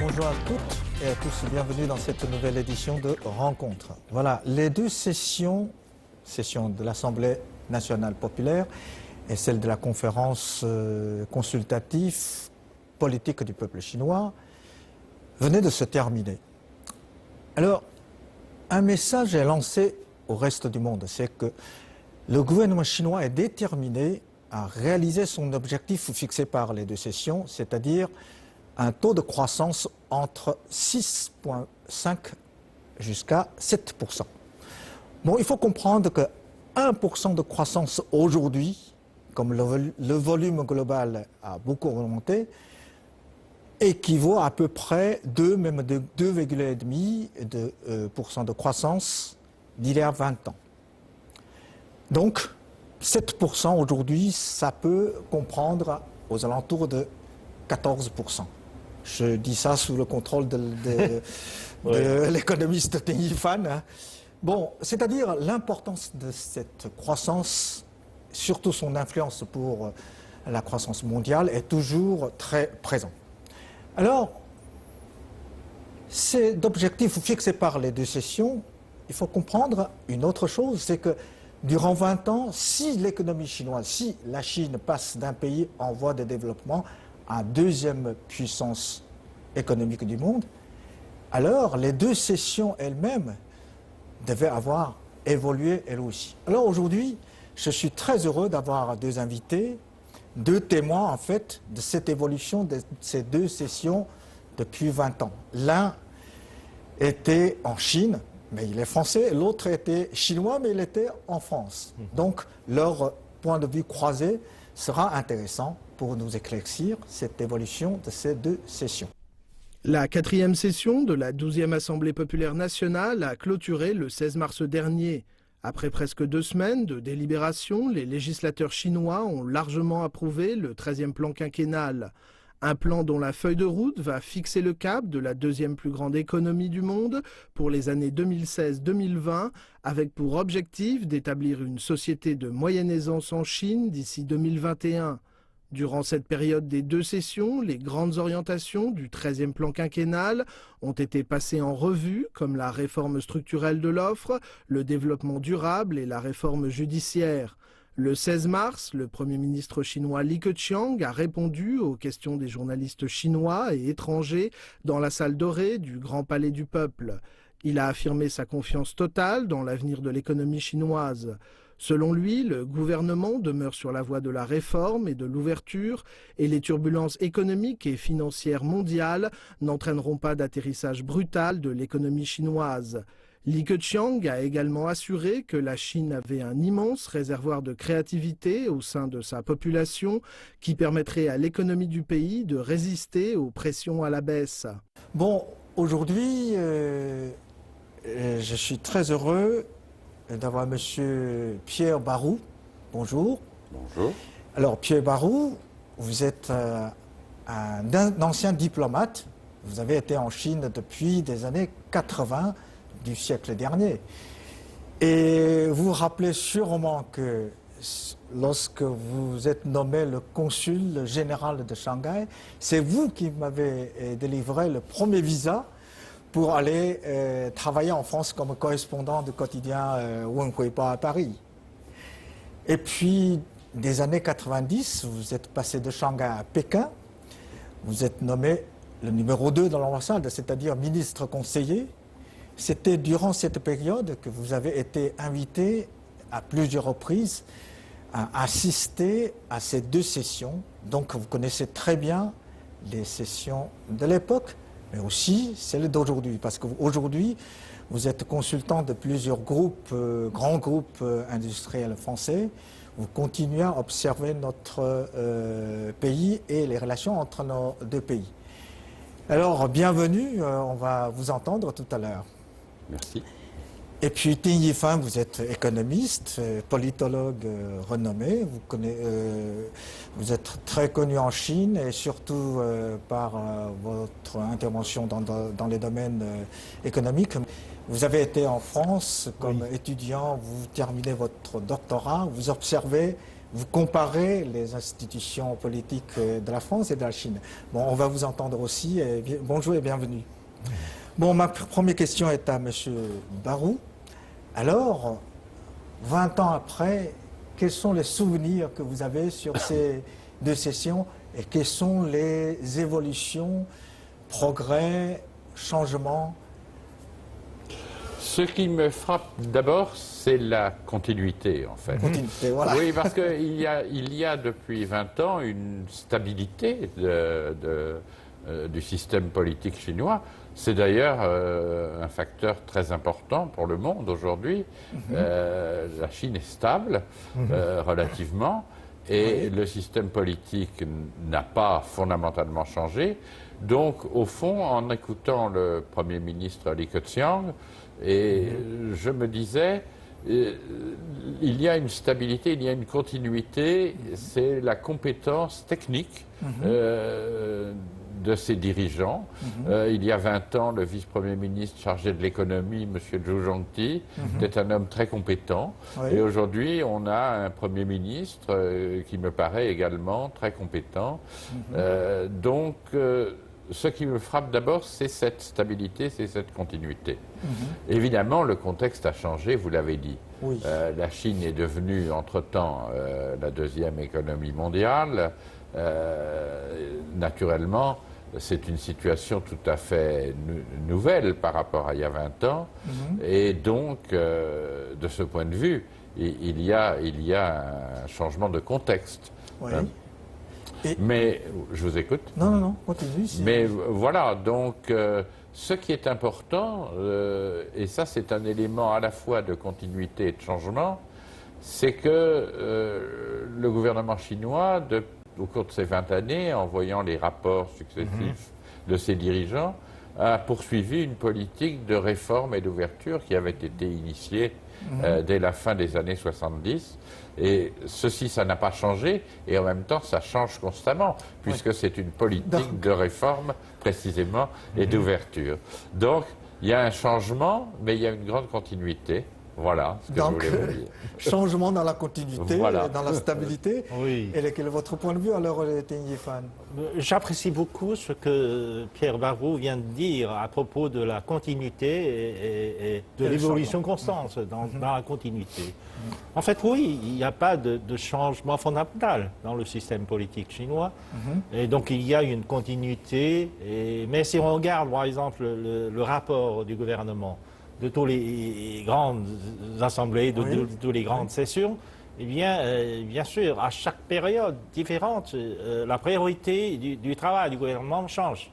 bonjour à toutes et à tous, bienvenue dans cette nouvelle édition de Rencontre. Voilà, les deux sessions de l'Assemblée nationale populaire et celle de la conférence consultative politique du peuple chinois venaient de se terminer. Alors, un message est lancé au reste du monde, c'est que le gouvernement chinois est déterminé à réaliser son objectif fixé par les deux sessions, c'est-à-dire un taux de croissance entre 6,5 jusqu'à 7%. Bon, il faut comprendre que 1% de croissance aujourd'hui, comme le volume global a beaucoup augmenté, équivaut à peu près 2,5% de croissance d'il y a 20 ans. Donc, 7% aujourd'hui, ça peut comprendre aux alentours de 14%. Je dis ça sous le contrôle de l'économiste Deng Yifan. Bon, c'est-à-dire l'importance de cette croissance, surtout son influence pour la croissance mondiale, est toujours très présent. Alors, cet objectif fixé par les deux sessions, il faut comprendre une autre chose, c'est que durant 20 ans, si l'économie chinoise, si la Chine passe d'un pays en voie de développement à deuxième puissance économique du monde, alors les deux sessions elles-mêmes devaient avoir évolué elles aussi. Alors aujourd'hui, je suis très heureux d'avoir deux invités, deux témoins en fait de cette évolution de ces deux sessions depuis 20 ans. L'un était en Chine, mais il est français, l'autre était chinois, mais il était en France. Donc leur point de vue croisé sera intéressant pour nous éclaircir cette évolution de ces deux sessions. La 4e session de la 12e Assemblée populaire nationale a clôturé le 16 mars dernier. Après presque 2 semaines de délibération, les législateurs chinois ont largement approuvé le 13e plan quinquennal. Un plan dont la feuille de route va fixer le cap de la deuxième plus grande économie du monde pour les années 2016-2020, avec pour objectif d'établir une société de moyenne aisance en Chine d'ici 2021. Durant cette période des deux sessions, les grandes orientations du 13e plan quinquennal ont été passées en revue, comme la réforme structurelle de l'offre, le développement durable et la réforme judiciaire. Le 16 mars, le Premier ministre chinois Li Keqiang a répondu aux questions des journalistes chinois et étrangers dans la salle dorée du Grand Palais du Peuple. Il a affirmé sa confiance totale dans l'avenir de l'économie chinoise. Selon lui, le gouvernement demeure sur la voie de la réforme et de l'ouverture et les turbulences économiques et financières mondiales n'entraîneront pas d'atterrissage brutal de l'économie chinoise. Li Keqiang a également assuré que la Chine avait un immense réservoir de créativité au sein de sa population qui permettrait à l'économie du pays de résister aux pressions à la baisse. Bon, aujourd'hui, je suis très heureux d'avoir M. Pierre Barou. Bonjour. Bonjour. Alors, Pierre Barou, vous êtes un ancien diplomate. Vous avez été en Chine depuis des années 80 du siècle dernier. Et vous vous rappelez sûrement que lorsque vous êtes nommé le consul général de Shanghai, c'est vous qui m'avez délivré le premier visa pour aller travailler en France comme correspondant du quotidien Wen Huiba à Paris. Et puis, des années 90, vous êtes passé de Shanghai à Pékin. Vous êtes nommé le numéro 2 dans l'ambassade, c'est-à-dire ministre conseiller. C'était durant cette période que vous avez été invité à plusieurs reprises à assister à ces deux sessions. Donc vous connaissez très bien les sessions de l'époque, mais aussi celles d'aujourd'hui. Parce qu'aujourd'hui, vous êtes consultant de plusieurs groupes, grands groupes industriels français. Vous continuez à observer notre pays et les relations entre nos deux pays. Alors, bienvenue, on va vous entendre tout à l'heure. Merci. Et puis, Deng Yifan, vous êtes économiste, politologue renommé. Vous êtes très connu en Chine et surtout par votre intervention dans les domaines économiques. Vous avez été en France comme étudiant, vous terminez votre doctorat, vous observez, vous comparez les institutions politiques de la France et de la Chine. Bon, on va vous entendre aussi. Bonjour et bienvenue. Bon, ma première question est à M. Barrou. Alors, 20 ans après, quels sont les souvenirs que vous avez sur ces 2 sessions et quelles sont les évolutions, progrès, changements? Ce qui me frappe d'abord, c'est la continuité, en fait. Continuité, voilà. Oui, parce qu'il y a depuis 20 ans une stabilité du système politique chinois. C'est d'ailleurs un facteur très important pour le monde aujourd'hui. La Chine est stable, relativement, et le système politique n'a pas fondamentalement changé. Donc, au fond, en écoutant le Premier ministre Li Keqiang, je me disais, il y a une stabilité, il y a une continuité, c'est la compétence technique de ces dirigeants. Il y a 20 ans, le vice-premier ministre chargé de l'économie, M. Zhu Zhongti, était un homme très compétent. Et aujourd'hui, on a un Premier ministre qui me paraît également très compétent. Donc, ce qui me frappe d'abord, c'est cette stabilité, c'est cette continuité. Évidemment, le contexte a changé, vous l'avez dit. Oui. La Chine est devenue, entre-temps, la 2e économie mondiale. Naturellement, c'est une situation tout à fait nouvelle par rapport à il y a 20 ans. Et donc, de ce point de vue, il y a un changement de contexte. Oui. Mais, je vous écoute. Non, continue. Mais voilà, donc, ce qui est important, et ça c'est un élément à la fois de continuité et de changement, c'est que le gouvernement chinois, au cours de ces 20 années, en voyant les rapports successifs de ses dirigeants, a poursuivi une politique de réforme et d'ouverture qui avait été initiée dès la fin des années 70. Et ceci, ça n'a pas changé, et en même temps, ça change constamment, puisque c'est une politique de réforme, précisément, et d'ouverture. Donc, il y a un changement, mais il y a une grande continuité. Voilà ce que je voulais vous dire. Changement dans la continuité, Voilà. dans la stabilité. Oui. Et quel est votre point de vue alors, Teng Yifan? J'apprécie beaucoup ce que Pierre Barrou vient de dire à propos de la continuité et de l'évolution constante dans la continuité. En fait, oui, il n'y a pas de changement fondamental dans le système politique chinois. Et donc, il y a une continuité. Mais si on regarde, par exemple, le rapport du gouvernement de toutes les grandes assemblées, de toutes les grandes sessions, eh bien, bien sûr, à chaque période différente, la priorité du travail du gouvernement change.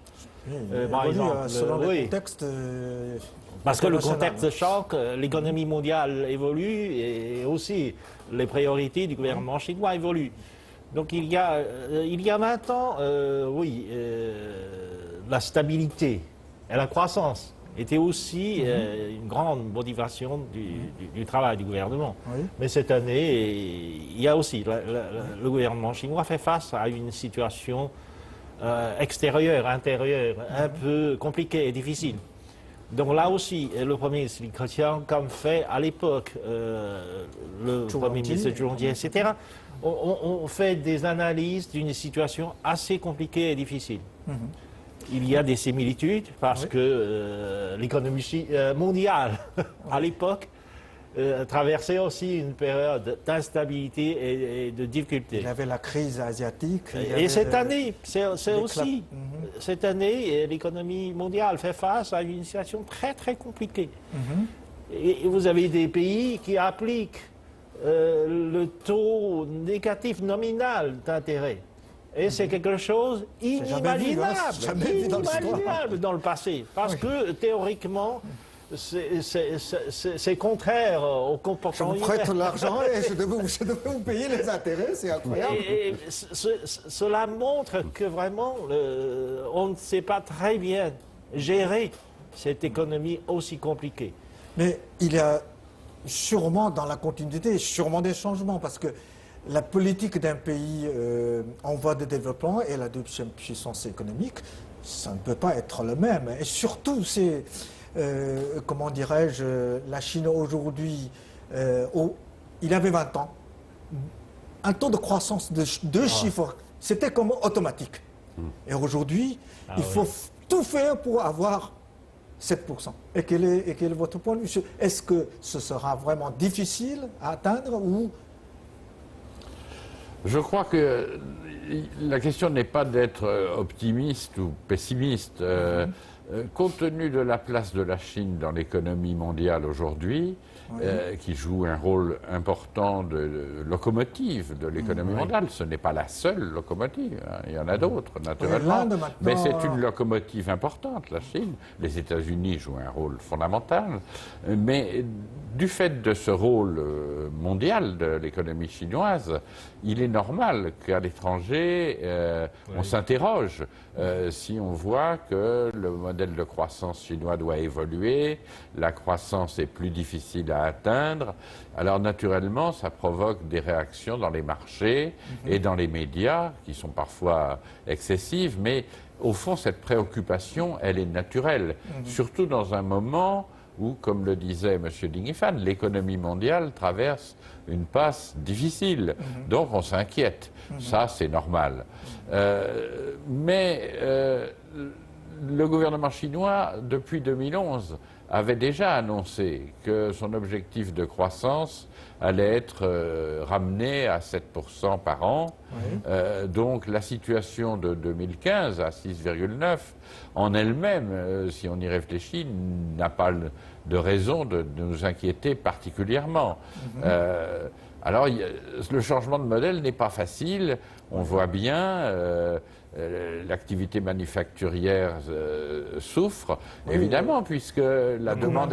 Par exemple, selon le contexte parce que le international. contexte change, l'économie mondiale évolue et aussi les priorités du gouvernement chinois évoluent. Donc il y a 20 ans, la stabilité et la croissance était aussi une grande motivation du travail du gouvernement. Mais cette année, il y a aussi, le gouvernement chinois fait face à une situation extérieure, intérieure, un peu compliquée et difficile. Donc là aussi, le Premier ministre Li Keqiang, comme fait à l'époque le Premier ministre Zhu Rongji, etc., on fait des analyses d'une situation assez compliquée et difficile. Il y a des similitudes parce que l'économie mondiale, à l'époque, traversait aussi une période d'instabilité et de difficulté. Il y avait la crise asiatique. Et cette année, c'est aussi, cette année, l'économie mondiale fait face à une situation très très compliquée. Et vous avez des pays qui appliquent le taux négatif nominal d'intérêt. Et c'est quelque chose inimaginable dans le passé. Parce que théoriquement, c'est contraire au comportement humain. Je vous prête l'argent et je devais vous payer les intérêts, c'est incroyable. Et cela montre que vraiment, on ne sait pas très bien gérer cette économie aussi compliquée. Mais il y a sûrement dans la continuité, sûrement des changements, parce que la politique d'un pays en voie de développement et la deuxième puissance économique, ça ne peut pas être le même. Et surtout, c'est, comment dirais-je, la Chine aujourd'hui, il avait 20 ans. un taux de croissance de deux chiffres, c'était comme automatique. Et aujourd'hui, il faut tout faire pour avoir 7%. Et quel est votre point de vue? Est-ce que ce sera vraiment difficile à atteindre ou... Je crois que la question n'est pas d'être optimiste ou pessimiste. Compte tenu de la place de la Chine dans l'économie mondiale aujourd'hui, qui joue un rôle important de locomotive de l'économie mondiale, ce n'est pas la seule locomotive, hein. Il y en a d'autres naturellement, mais c'est une locomotive importante, la Chine. Les États-Unis jouent un rôle fondamental, mais du fait de ce rôle mondial de l'économie chinoise, il est normal qu'à l'étranger, on s'interroge si on voit que le modèle de croissance chinois doit évoluer, la croissance est plus difficile à atteindre. Alors naturellement, ça provoque des réactions dans les marchés et dans les médias qui sont parfois excessives, mais au fond, cette préoccupation, elle est naturelle, surtout dans un moment où, comme le disait M. Dingifan, l'économie mondiale traverse une passe difficile. Donc on s'inquiète. Ça, c'est normal. Mais le gouvernement chinois, depuis 2011, avait déjà annoncé que son objectif de croissance allait être ramené à 7% par an. Donc la situation de 2015 à 6,9 en elle-même, si on y réfléchit, n'a pas de raison de nous inquiéter particulièrement. Alors le changement de modèle n'est pas facile, on voit bien. L'activité manufacturière souffre, évidemment, puisque la demande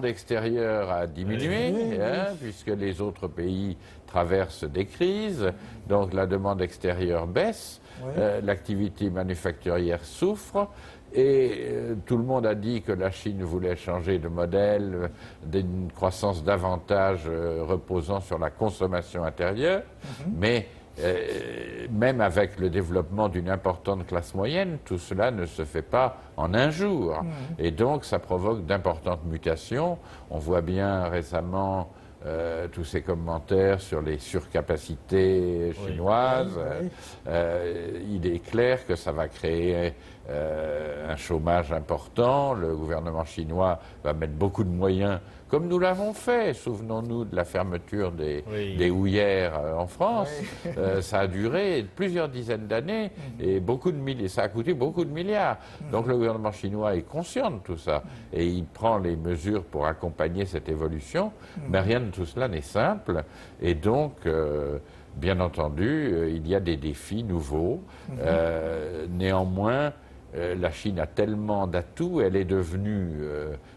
extérieure a diminué, puisque les autres pays traversent des crises, donc la demande extérieure baisse, l'activité manufacturière souffre. Et tout le monde a dit que la Chine voulait changer de modèle, d'une croissance davantage reposant sur la consommation intérieure, mais même avec le développement d'une importante classe moyenne, tout cela ne se fait pas en un jour. Et donc ça provoque d'importantes mutations. On voit bien récemment tous ces commentaires sur les surcapacités chinoises. Il est clair que ça va créer un chômage important. Le gouvernement chinois va mettre beaucoup de moyens, comme nous l'avons fait. Souvenons-nous de la fermeture des houillères en France. Ça a duré plusieurs dizaines d'années et ça a coûté beaucoup de milliards. Donc le gouvernement chinois est conscient de tout ça et il prend les mesures pour accompagner cette évolution. Mais rien de tout cela n'est simple et donc bien entendu il y a des défis nouveaux. Néanmoins, la Chine a tellement d'atouts, elle est devenue,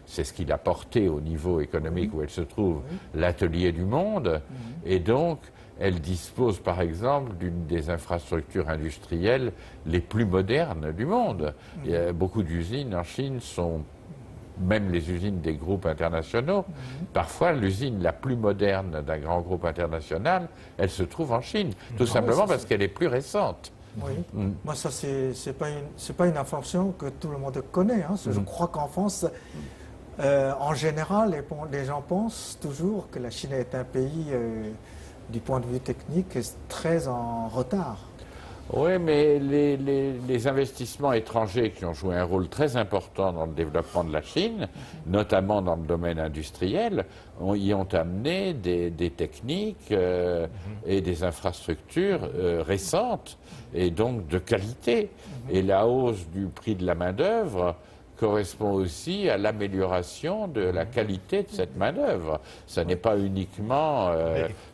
c'est ce qui l'a porté au niveau économique où elle se trouve, l'atelier du monde, et donc elle dispose par exemple d'une des infrastructures industrielles les plus modernes du monde. Il y a beaucoup d'usines en Chine sont, même les usines des groupes internationaux, parfois l'usine la plus moderne d'un grand groupe international, elle se trouve en Chine, tout simplement parce qu'elle est plus récente. Moi, ça, c'est pas une information que tout le monde connaît. Je crois qu'en France, en général, les gens pensent toujours que la Chine est un pays, du point de vue technique, très en retard. Oui, mais les investissements étrangers qui ont joué un rôle très important dans le développement de la Chine, notamment dans le domaine industriel, y ont amené des techniques et des infrastructures récentes et donc de qualité. Et la hausse du prix de la main-d'œuvre correspond aussi à l'amélioration de la qualité de cette main-d'œuvre. Ce n'est pas uniquement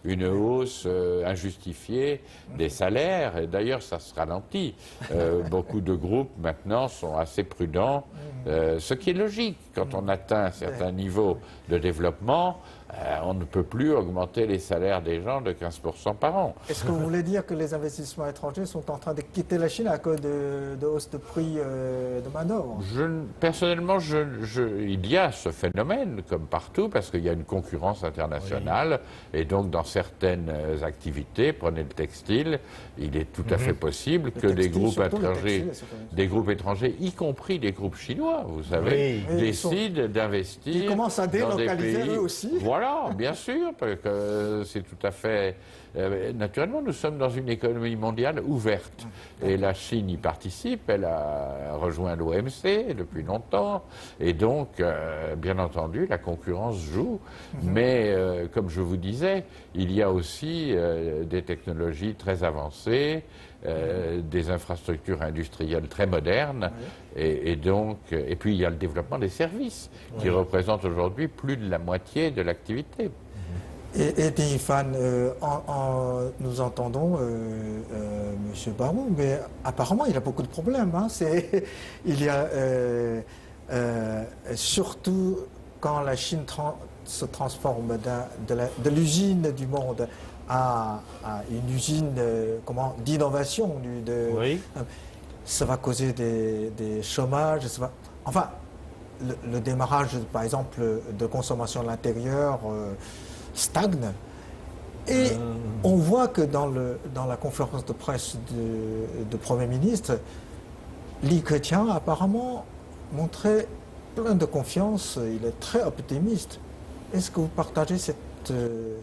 une hausse injustifiée des salaires, et d'ailleurs ça se ralentit. Beaucoup de groupes maintenant sont assez prudents, ce qui est logique. Quand on atteint un certain niveau de développement, on ne peut plus augmenter les salaires des gens de 15% par an. Est-ce que vous voulez dire que les investissements étrangers sont en train de quitter la Chine à cause de hausse de prix de main-d'œuvre? Personnellement, il y a ce phénomène, comme partout, parce qu'il y a une concurrence internationale, et donc dans certaines activités, prenez le textile, il est tout à fait possible que des groupes étrangers, y compris des groupes chinois, Chinois, vous savez, Oui, décident d'investir. Ils commencent à dans des délocaliser pays. eux aussi. Voilà, bien sûr, parce que c'est tout à fait. Naturellement, nous sommes dans une économie mondiale ouverte. Et la Chine y participe, elle a rejoint l'OMC depuis longtemps. Et donc, bien entendu, la concurrence joue. Mais, comme je vous disais, il y a aussi des technologies très avancées, des infrastructures industrielles très modernes. Et donc, et puis, il y a le développement des services, qui représente aujourd'hui plus de la moitié de l'activité. Et Fan, nous entendons M. Barou, mais apparemment il a beaucoup de problèmes. Hein. Il y a surtout quand la Chine se transforme de l'usine du monde à une usine d'innovation. Ça va causer des chômages. Enfin, le démarrage, par exemple, de consommation à l'intérieur stagne. Et on voit que dans la conférence de presse de Premier ministre, Li Keqiang a apparemment montré plein de confiance, il est très optimiste. Est-ce que vous partagez cette...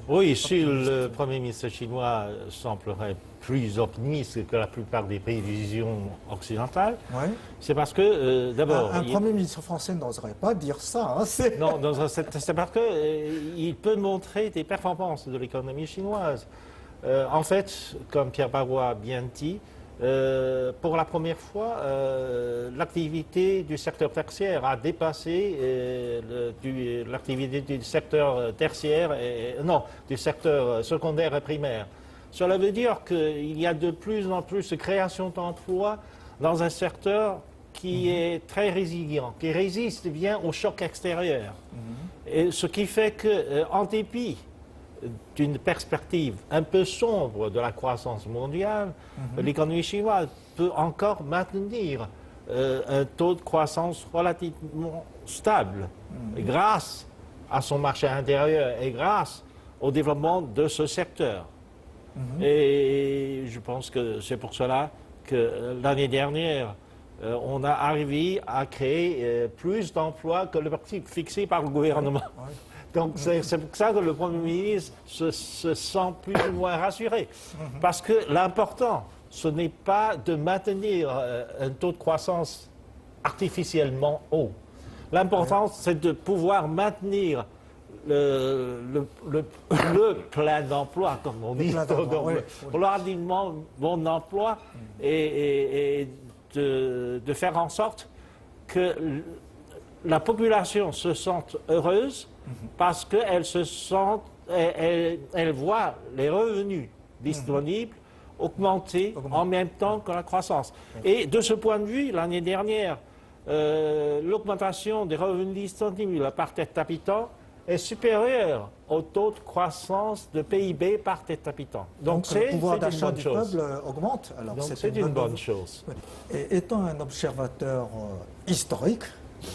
Oui, si le Premier ministre chinois semblerait plus optimiste que la plupart des pays d'vision occidentale, c'est parce que, d'abord... Un Premier ministre français n'oserait pas dire ça. Hein, non, c'est parce qu'il peut montrer des performances de l'économie chinoise. En fait, comme Pierre Barou a bien dit, pour la première fois, l'activité du secteur tertiaire a dépassé l'activité du secteur tertiaire, du secteur secondaire et primaire. Cela veut dire qu'il y a de plus en plus de création d'emplois dans un secteur qui est très résilient, qui résiste bien au choc extérieur. Et ce qui fait qu'en dépit d'une perspective un peu sombre de la croissance mondiale, l'économie chinoise peut encore maintenir un taux de croissance relativement stable grâce à son marché intérieur et grâce au développement de ce secteur. Et je pense que c'est pour cela que l'année dernière, on a arrivé à créer plus d'emplois que l'objectif fixé par le gouvernement. Donc c'est pour ça que le Premier ministre se sent plus ou moins rassuré. Parce que l'important, ce n'est pas de maintenir un taux de croissance artificiellement haut. L'important, c'est de pouvoir maintenir le plein d'emploi, comme on dit, relativement bon emploi, et de faire en sorte que la population se sente heureuse parce qu'elle elle voit les revenus disponibles augmenter en même temps que la croissance. Et de ce point de vue, l'année dernière, l'augmentation des revenus disponibles par tête habitant est supérieure au taux de croissance de PIB par tête habitant. Donc le pouvoir d'achat du peuple augmente. Alors c'est une bonne chose. Et étant un observateur historique,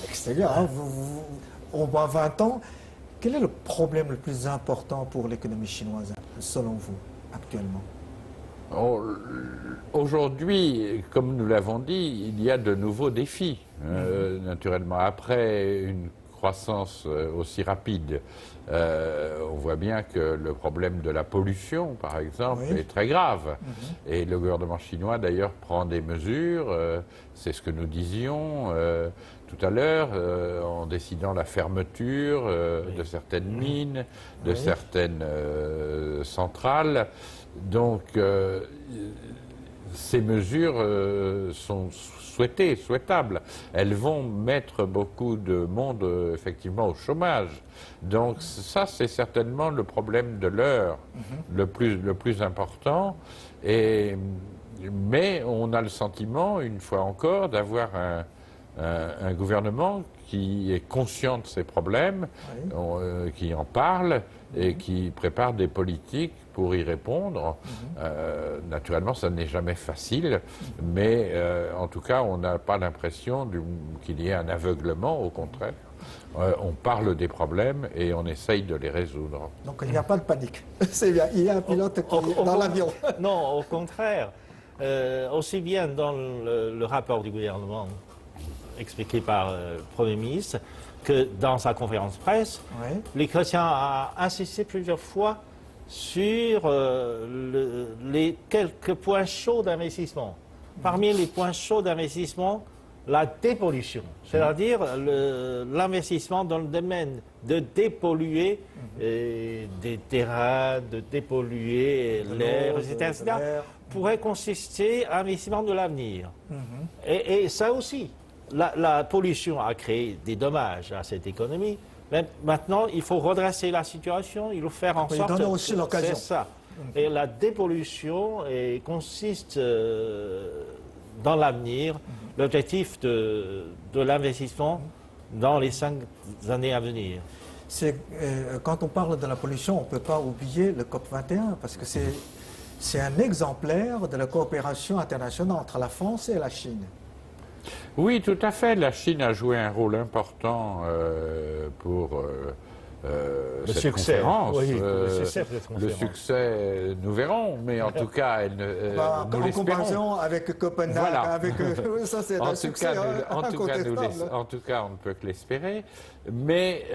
extérieur, on voit 20 ans, quel est le problème le plus important pour l'économie chinoise, selon vous, actuellement? Aujourd'hui, comme nous l'avons dit, il y a de nouveaux défis. Naturellement, après une croissance aussi rapide, on voit bien que le problème de la pollution, par exemple, est très grave. Et le gouvernement chinois, d'ailleurs, prend des mesures, c'est ce que nous disions tout à l'heure, en décidant la fermeture de certaines mines, de certaines centrales. Donc, ces mesures sont souhaitables. Elles vont mettre beaucoup de monde, effectivement, au chômage. Donc, ça, c'est certainement le problème de l'heure, le plus important. Mais on a le sentiment, une fois encore, d'avoir un gouvernement qui est conscient de ces problèmes, qui en parle et qui prépare des politiques pour y répondre. Naturellement, ça n'est jamais facile, mais en tout cas, on n'a pas l'impression qu'il y ait un aveuglement, au contraire. On parle des problèmes et on essaye de les résoudre. Donc il n'y a pas de panique. C'est bien, il y a un pilote dans l'avion. Non, au contraire. Aussi bien dans le rapport du gouvernement expliqué par le Premier ministre, que dans sa conférence de presse, Oui. Li Keqiang a insisté plusieurs fois sur les quelques points chauds d'investissement. Parmi les points chauds d'investissement, la dépollution, c'est-à-dire l'investissement dans le domaine de dépolluer des terrains, de dépolluer l'air, etc., pourrait consister à l'investissement de l'avenir. Et ça aussi, la pollution a créé des dommages à cette économie. Mais maintenant, il faut redresser la situation, il faut faire en sorte donner aussi l'occasion. C'est ça. Et la dépollution consiste dans l'avenir, l'objectif de l'investissement dans les 5 années à venir. Quand on parle de la pollution, on ne peut pas oublier le COP21 parce que c'est un exemplaire de la coopération internationale entre la France et la Chine. Oui, tout à fait. La Chine a joué un rôle important pour Le cette succès, conférence. oui, le succès de cette Le conférence. succès, nous verrons, mais en tout cas, nous En l'espérons. comparaison avec Copenhague, Voilà. avec, ça c'est un succès incontestable. En tout cas, on ne peut que l'espérer. Mais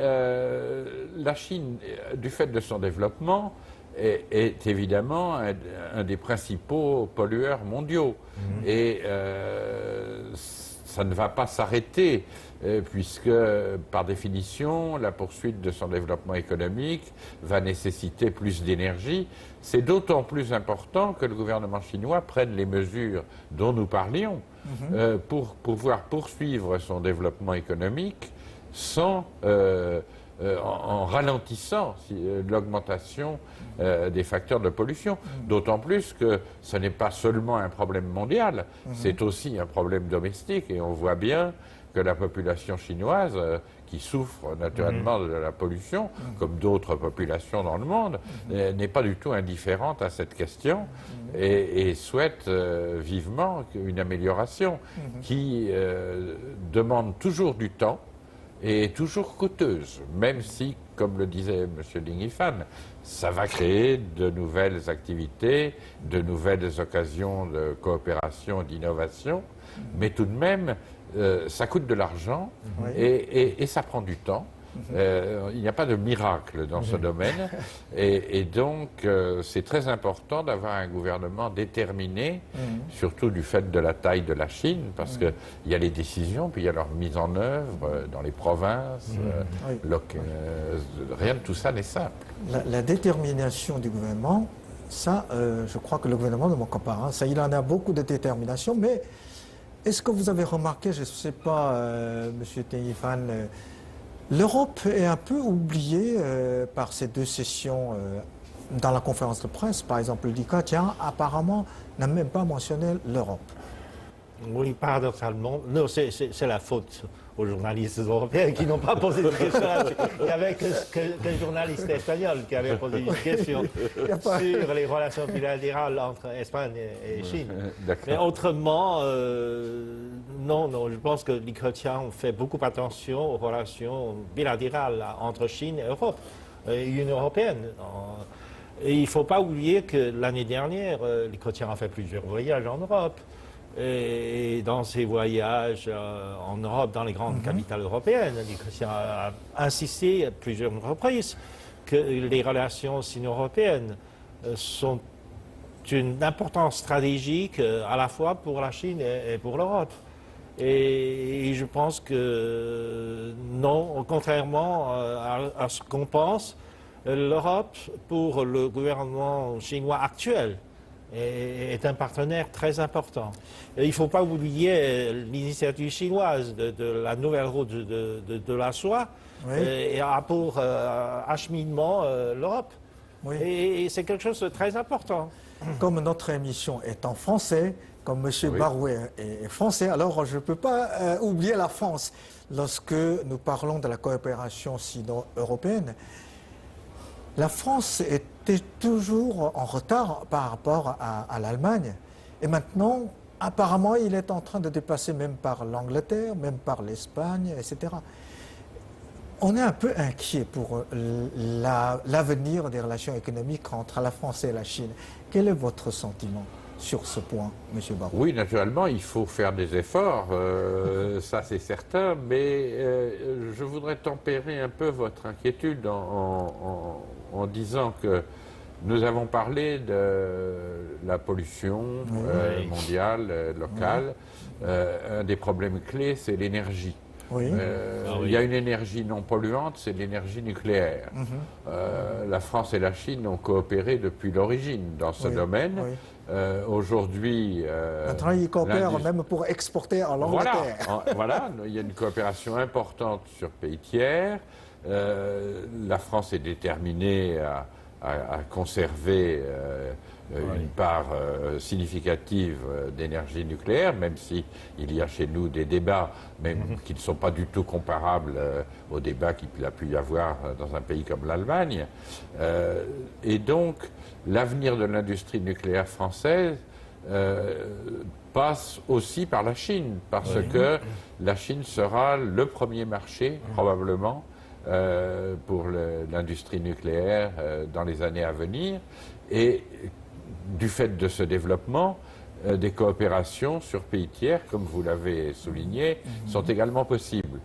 la Chine, du fait de son développement, est évidemment un des principaux pollueurs mondiaux. Et ça ne va pas s'arrêter, puisque, par définition, la poursuite de son développement économique va nécessiter plus d'énergie. C'est d'autant plus important que le gouvernement chinois prenne les mesures dont nous parlions pour pouvoir poursuivre son développement économique sans, en ralentissant l'augmentation des facteurs de pollution. D'autant plus que ce n'est pas seulement un problème mondial, c'est aussi un problème domestique. Et on voit bien que la population chinoise, qui souffre naturellement de la pollution, comme d'autres populations dans le monde, n'est pas du tout indifférente à cette question et souhaite vivement une amélioration qui demande toujours du temps et est toujours coûteuse, même si, comme le disait M. Ding Yifan, ça va créer de nouvelles activités, de nouvelles occasions de coopération, d'innovation, mais tout de même, ça coûte de l'argent et ça prend du temps. Il n'y a pas de miracle dans ce domaine et donc c'est très important d'avoir un gouvernement déterminé, surtout du fait de la taille de la Chine, parce qu'il y a les décisions, puis il y a leur mise en œuvre dans les provinces, rien de tout ça n'est simple. La détermination du gouvernement, ça, je crois que le gouvernement de Mocopara, ça, il en a beaucoup de détermination, mais est-ce que vous avez remarqué, je ne sais pas, M. Ding Yifan, l'Europe est un peu oubliée par ces deux sessions dans la conférence de presse. Par exemple, Li Keqiang apparemment n'a même pas mentionné l'Europe. Oui, paradoxalement, non, c'est la faute aux journalistes européens qui n'ont pas posé de question là-dessus. Il n'y avait que le journaliste espagnol qui avait posé une question sur les relations bilatérales entre Espagne et Chine. Mais autrement, non, je pense que Li Keqiang fait beaucoup attention aux relations bilatérales entre Chine et Europe, et l'Union européenne. Et il ne faut pas oublier que l'année dernière, Li Keqiang a fait plusieurs voyages en Europe. Et dans ces voyages en Europe, dans les grandes capitales européennes, Li Keqiang a insisté à plusieurs reprises que les relations sino-européennes sont d'une importance stratégique à la fois pour la Chine et pour l'Europe. Et je pense que non, contrairement à ce qu'on pense, l'Europe, pour le gouvernement chinois actuel, est un partenaire très important. Et il ne faut pas oublier l'initiative chinoise de la nouvelle route de la soie et a pour acheminement l'Europe. Oui. Et c'est quelque chose de très important. Comme notre émission est en français, comme M. Barouet est français, alors je ne peux pas oublier la France. Lorsque nous parlons de la coopération sino-européenne, la France était toujours en retard par rapport à l'Allemagne. Et maintenant, apparemment, il est en train de dépasser même par l'Angleterre, même par l'Espagne, etc. On est un peu inquiet pour l'avenir des relations économiques entre la France et la Chine. Quel est votre sentiment? sur ce point, M. Barrou? Oui, naturellement, il faut faire des efforts, ça c'est certain, mais je voudrais tempérer un peu votre inquiétude en disant que nous avons parlé de la pollution mondiale, locale. Un des problèmes clés, c'est l'énergie. Oui. Il y a une énergie non polluante, c'est l'énergie nucléaire. La France et la Chine ont coopéré depuis l'origine dans ce domaine. Oui. Aujourd'hui... Maintenant, ils coopèrent même pour exporter en Angleterre. Voilà, il y a une coopération importante sur pays tiers. La France est déterminée à conserver une part significative d'énergie nucléaire, même si il y a chez nous des débats, même qui ne sont pas du tout comparables aux débats qu'il a pu y avoir dans un pays comme l'Allemagne. Et donc, l'avenir de l'industrie nucléaire française passe aussi par la Chine, parce que la Chine sera le premier marché, probablement, pour l'industrie nucléaire dans les années à venir. Et du fait de ce développement, des coopérations sur pays tiers, comme vous l'avez souligné, sont également possibles.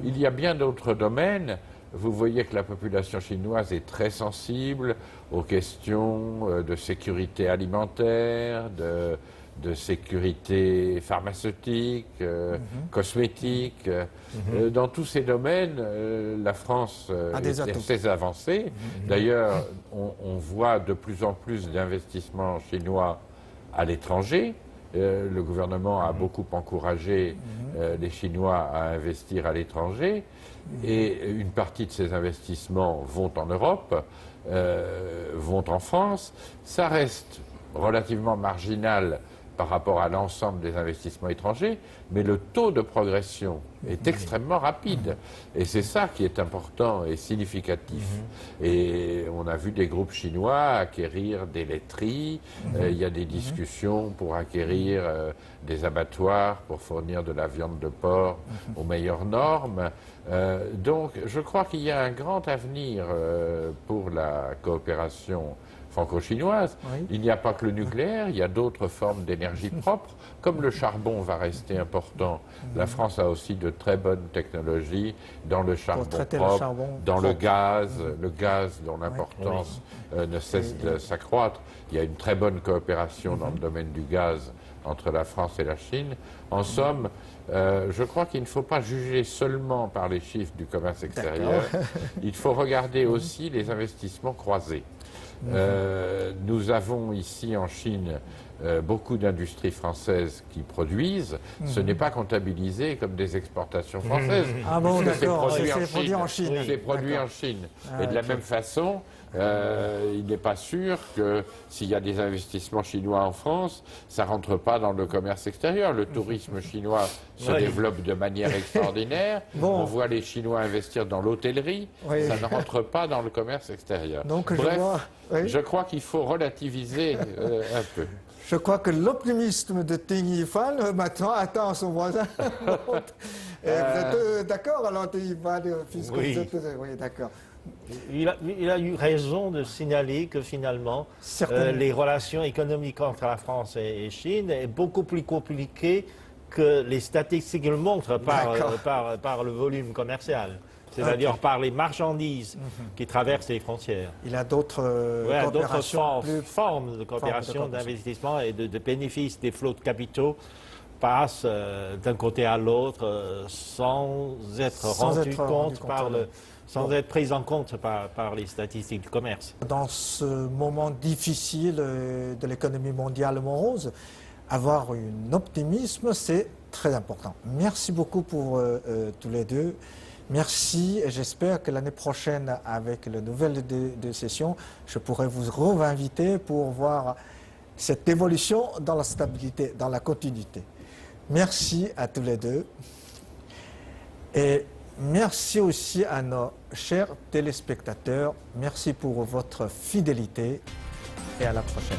Il y a bien d'autres domaines. Vous voyez que la population chinoise est très sensible aux questions de sécurité alimentaire, de sécurité pharmaceutique, cosmétique. Dans tous ces domaines, la France a ses avancées. D'ailleurs, on voit de plus en plus d'investissements chinois à l'étranger. Le gouvernement a beaucoup encouragé les Chinois à investir à l'étranger. Et une partie de ces investissements vont en Europe, vont en France. Ça reste relativement marginal par rapport à l'ensemble des investissements étrangers, mais le taux de progression est extrêmement rapide. Et c'est ça qui est important et significatif. Et on a vu des groupes chinois acquérir des laiteries, il y a des discussions pour acquérir des abattoirs pour fournir de la viande de porc aux meilleures normes. Donc je crois qu'il y a un grand avenir pour la coopération franco-chinoise. Il n'y a pas que le nucléaire, il y a d'autres formes d'énergie propre. Comme le charbon va rester important, la France a aussi de très bonnes technologies dans le charbon propre, dans le gaz dont l'importance ne cesse de s'accroître. Il y a une très bonne coopération dans le domaine du gaz entre la France et la Chine. En somme, je crois qu'il ne faut pas juger seulement par les chiffres du commerce extérieur. Il faut regarder aussi les investissements croisés. Nous avons ici en Chine beaucoup d'industries françaises qui produisent. Ce n'est pas comptabilisé comme des exportations françaises. Ah bon, d'accord, c'est produit en Chine. Oui, c'est produit en Chine. Et de la même façon, il n'est pas sûr que s'il y a des investissements chinois en France, ça ne rentre pas dans le commerce extérieur. Le tourisme chinois se développe de manière extraordinaire. On voit les Chinois investir dans l'hôtellerie. Ça ne rentre pas dans le commerce extérieur. Donc, bref, je crois qu'il faut relativiser un peu. Je crois que l'optimisme de Ting Yifan maintenant atteint son voisin. Vous êtes d'accord alors, Ting Yifan, puisque vous êtes... Oui, d'accord. Il a eu raison de signaler que finalement, les relations économiques entre la France et Chine est beaucoup plus compliquées que les statistiques le montrent par le volume commercial. C'est-à-dire par les marchandises qui traversent les frontières. Il y a d'autres formes de coopération, d'investissement et de bénéfices des flots de capitaux passent d'un côté à l'autre sans être pris en compte par les statistiques du commerce. Dans ce moment difficile de l'économie mondiale morose, avoir un optimisme, c'est très important. Merci beaucoup pour tous les deux. Merci et j'espère que l'année prochaine, avec le nouvel de session, je pourrai vous réinviter pour voir cette évolution dans la stabilité, dans la continuité. Merci à tous les deux. Et merci aussi à nos chers téléspectateurs. Merci pour votre fidélité et à la prochaine.